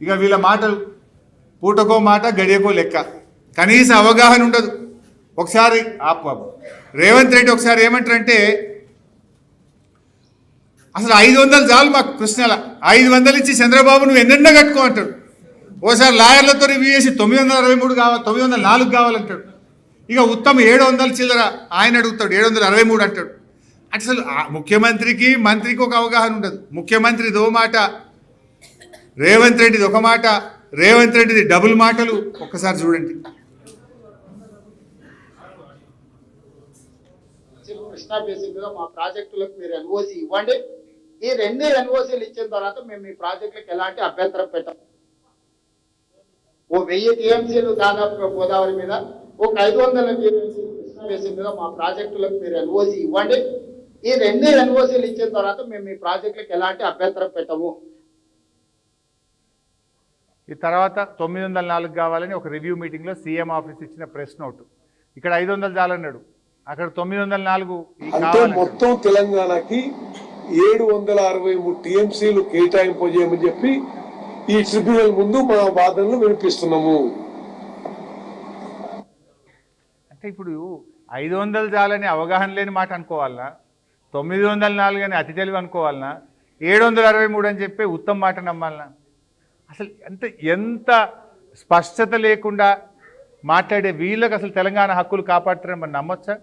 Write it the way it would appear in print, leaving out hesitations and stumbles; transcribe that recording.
ఇక వీళ్ళ మాటలు పూటకో మాట గడియకో లెక్క, కనీస అవగాహన ఉండదు. ఒకసారి రేవంత్ రెడ్డి ఒకసారి ఏమంటారంటే అసలు 500 చాలు మాకు కృష్ణల, 500 ఇచ్చి చంద్రబాబు నువ్వు ఎన్నెన్నో కట్టుకో అంటాడు. ఓసారి లాయర్లతో రివ్యూ చేసి 963 కావాలి, 904 కావాలంటాడు. ఇక ఉత్తమ 700 చిల్లర ఆయన అడుగుతాడు, 763 అంటాడు. అసలు ముఖ్యమంత్రికి మంత్రికి ఒక అవగాహన ఉండదు. ముఖ్యమంత్రిది ఓ మాట, రేవంత్ రెడ్డిది ఒక మాట, రేవంత్ రెడ్డిది డబుల్ మాటలు. ఒక్కసారి చూడండి. కృష్ణా బేసిన్ మీద మా ప్రాజెక్టులకు మీరు ఎన్ఓసి ఇవ్వండి. ఈ 2 ఎన్ఓసీలు ఇచ్చిన తర్వాత మేము మీ ప్రాజెక్టులకు ఎలాంటి అభ్యంతరం పెట్టాం. ఓ 1000 టీఎంసీలు దాదాపుగా గోదావరి మీద, ఒక 500 టీఎంసీలు కృష్ణా బేసిన్ మీద మా ప్రాజెక్టులకు మీరు ఎన్ఓసి ఇవ్వండి. ఈ 2 ఎన్ఓసీలు ఇచ్చిన తర్వాత మేము మీ ప్రాజెక్టులకు ఎలాంటి అభ్యంతరం పెట్టము. ఈ తర్వాత 904 కావాలని ఒక రివ్యూ మీటింగ్లో సీఎం ఆఫీస్ ఇచ్చిన ప్రెస్ నోట్. ఇక్కడ 500 చాలన్నాడు, అక్కడ 904 అంటే మొత్తం తెలంగాణకి 763 టీఎంసీలు కేటాయింపు చేయమని చెప్పి ఈ ట్రిబ్యునల్ ముందు మా వాదనలు వినిపిస్తున్నాము. అంటే ఇప్పుడు 500 చాలని అవగాహన లేని మాట అనుకోవాలనా, 904 అని అతి తెలివి అనుకోవాలనా, 763 అని చెప్పి ఉత్తమ మాట నమ్మాలనా? అసలు ఎంత స్పష్టత లేకుండా మాట్లాడే వీళ్ళకి అసలు తెలంగాణ హక్కులు కాపాడుతారని మనం నమ్మొచ్చా?